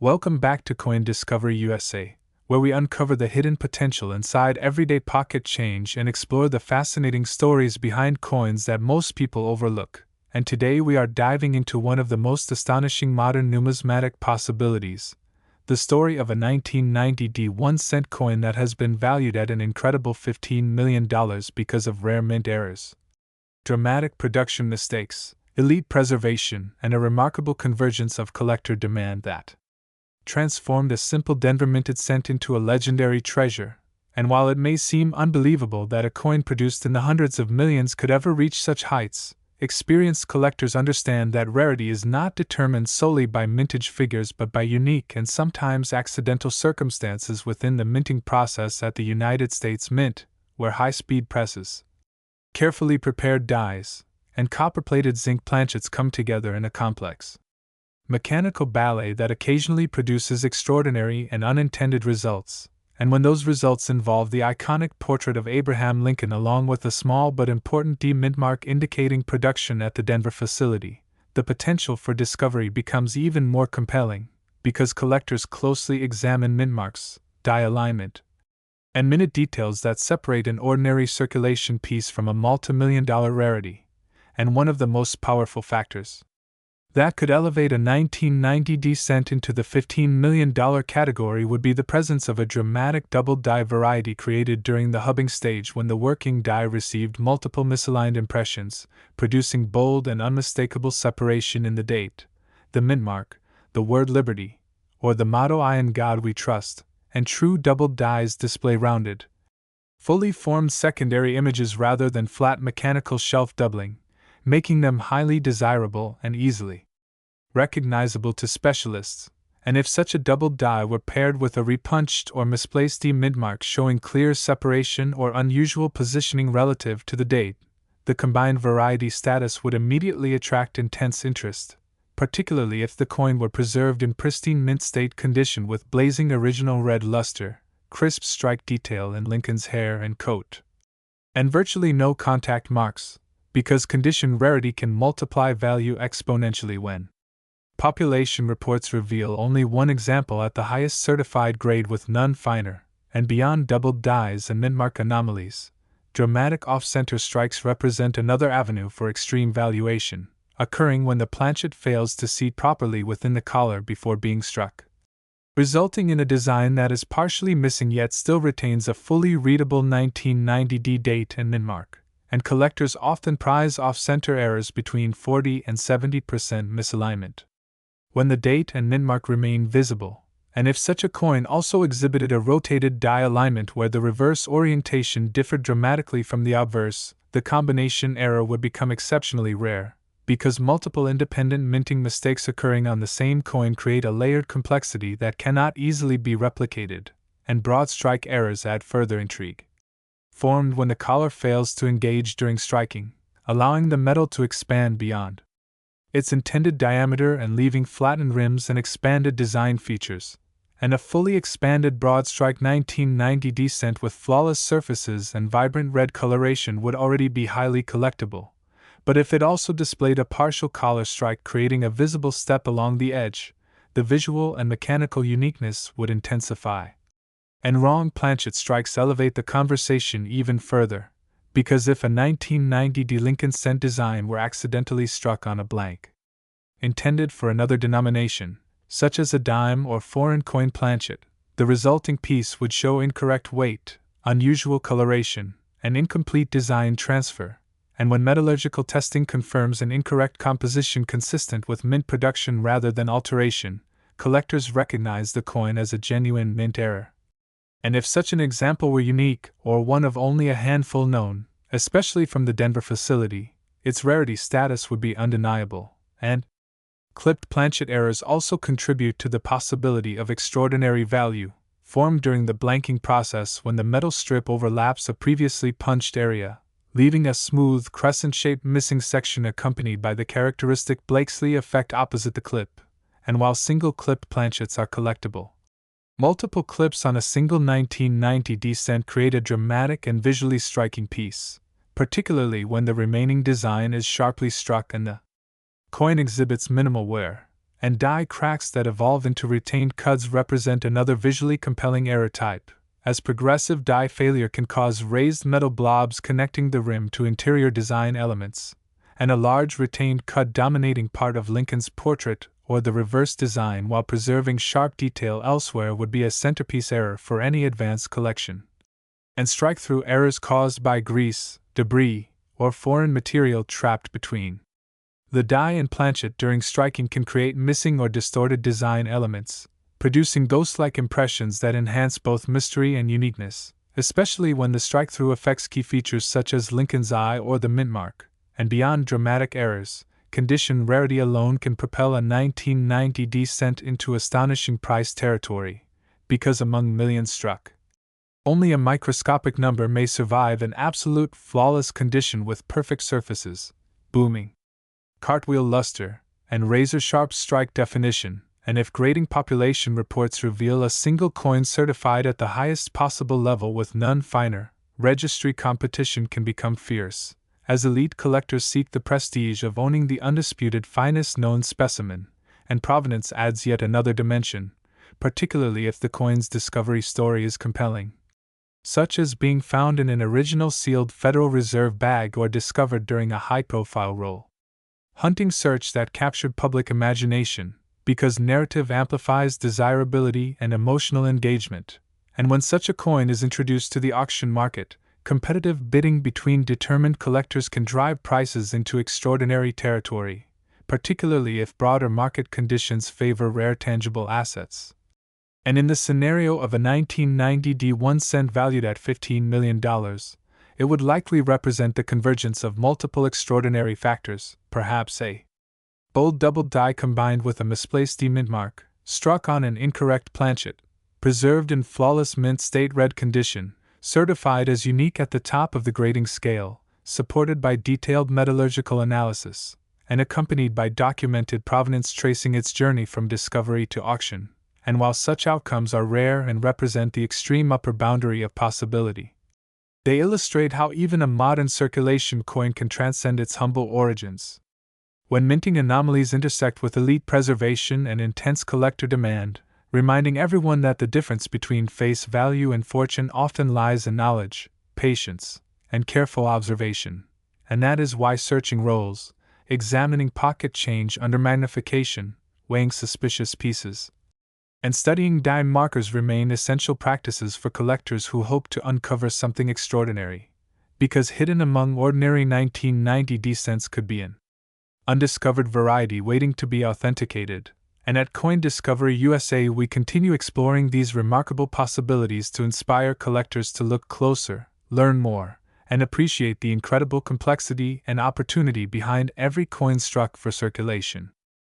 Welcome back to Coin Discovery USA, where we uncover the hidden potential inside everyday pocket change and explore the fascinating stories behind coins that most people overlook. And today we are diving into one of the most astonishing modern numismatic possibilities, the story of a 1990 1-cent coin that has been valued at an incredible $15 million because of rare mint errors, dramatic production mistakes, elite preservation, and a remarkable convergence of collector demand that transformed a simple Denver minted cent into a legendary treasure. And while it may seem unbelievable that a coin produced in the hundreds of millions could ever reach such heights, experienced collectors understand that rarity is not determined solely by mintage figures but by unique and sometimes accidental circumstances within the minting process at the United States Mint, where high-speed presses, carefully prepared dies, and copper-plated zinc planchets come together in a complex mechanical ballet that occasionally produces extraordinary and unintended results. And when those results involve the iconic portrait of Abraham Lincoln along with a small but important mint mark indicating production at the Denver facility, the potential for discovery becomes even more compelling, because collectors closely examine mint marks, die alignment, and minute details that separate an ordinary circulation piece from a multi-million-dollar rarity. And one of the most powerful factors that could elevate a 1990 cent into the $15 million category would be the presence of a dramatic double die variety created during the hubbing stage when the working die received multiple misaligned impressions, producing bold and unmistakable separation in the date, the mint mark, the word liberty, or the motto "I in God we trust," and true double dies display rounded, fully formed secondary images rather than flat mechanical shelf doubling, making them highly desirable and easily recognizable to specialists. And if such a double die were paired with a repunched or misplaced mint mark showing clear separation or unusual positioning relative to the date, the combined variety status would immediately attract intense interest, particularly if the coin were preserved in pristine mint state condition with blazing original red luster, crisp strike detail in Lincoln's hair and coat, and virtually no contact marks, because condition rarity can multiply value exponentially when population reports reveal only one example at the highest certified grade with none finer, and beyond double dies and mint mark anomalies, dramatic off-center strikes represent another avenue for extreme valuation, occurring when the planchet fails to seat properly within the collar before being struck, resulting in a design that is partially missing yet still retains a fully readable 1990 date and mint mark. And collectors often prize off-center errors between 40 and 70% misalignment, when the date and mint mark remain visible. And if such a coin also exhibited a rotated die alignment where the reverse orientation differed dramatically from the obverse, the combination error would become exceptionally rare, because multiple independent minting mistakes occurring on the same coin create a layered complexity that cannot easily be replicated, and broad strike errors add further intrigue. Formed when the collar fails to engage during striking, allowing the metal to expand beyond its intended diameter and leaving flattened rims and expanded design features, and a fully expanded broad strike 1990 cent with flawless surfaces and vibrant red coloration would already be highly collectible. But if it also displayed a partial collar strike creating a visible step along the edge, the visual and mechanical uniqueness would intensify. And wrong planchet strikes elevate the conversation even further, because if a 1990 Lincoln cent design were accidentally struck on a blank intended for another denomination, such as a dime or foreign coin planchet, the resulting piece would show incorrect weight, unusual coloration, and incomplete design transfer. And when metallurgical testing confirms an incorrect composition consistent with mint production rather than alteration, collectors recognize the coin as a genuine mint error. And if such an example were unique, or one of only a handful known, especially from the Denver facility, its rarity status would be undeniable. And clipped planchet errors also contribute to the possibility of extraordinary value, formed during the blanking process when the metal strip overlaps a previously punched area, leaving a smooth crescent-shaped missing section accompanied by the characteristic Blakesley effect opposite the clip. And while single clipped planchets are collectible, multiple clips on a single 1990 cent create a dramatic and visually striking piece, particularly when the remaining design is sharply struck and the coin exhibits minimal wear, and die cracks that evolve into retained cuds represent another visually compelling error type, as progressive die failure can cause raised metal blobs connecting the rim to interior design elements, and a large retained cud dominating part of Lincoln's portrait or the reverse design while preserving sharp detail elsewhere would be a centerpiece error for any advanced collection. And strike-through errors caused by grease, debris, or foreign material trapped between the die and planchet during striking can create missing or distorted design elements, producing ghost-like impressions that enhance both mystery and uniqueness, especially when the strike-through affects key features such as Lincoln's eye or the mint mark. And beyond dramatic errors, condition rarity alone can propel a 1990 descent into astonishing price territory, because among millions struck, only a microscopic number may survive in absolute flawless condition with perfect surfaces, booming cartwheel luster, and razor-sharp strike definition. And if grading population reports reveal a single coin certified at the highest possible level with none finer, registry competition can become fierce, as elite collectors seek the prestige of owning the undisputed finest known specimen, and provenance adds yet another dimension, particularly if the coin's discovery story is compelling, such as being found in an original sealed Federal Reserve bag or discovered during a high-profile hunting search that captured public imagination, because narrative amplifies desirability and emotional engagement. And when such a coin is introduced to the auction market, competitive bidding between determined collectors can drive prices into extraordinary territory, particularly if broader market conditions favor rare tangible assets. And in the scenario of a 1990 D1 cent valued at $15 million, it would likely represent the convergence of multiple extraordinary factors, perhaps a bold double die combined with a misplaced D mint mark, struck on an incorrect planchet, preserved in flawless mint state red condition, certified as unique at the top of the grading scale, supported by detailed metallurgical analysis, and accompanied by documented provenance tracing its journey from discovery to auction. And while such outcomes are rare and represent the extreme upper boundary of possibility, they illustrate how even a modern circulation coin can transcend its humble origins. When minting anomalies intersect with elite preservation and intense collector demand, reminding everyone that the difference between face value and fortune often lies in knowledge, patience, and careful observation, and that is why searching rolls, examining pocket change under magnification, weighing suspicious pieces, and studying die markers remain essential practices for collectors who hope to uncover something extraordinary, because hidden among ordinary 1990 D cents could be an undiscovered variety waiting to be authenticated. And at Coin Discovery USA we continue exploring these remarkable possibilities to inspire collectors to look closer, learn more, and appreciate the incredible complexity and opportunity behind every coin struck for circulation.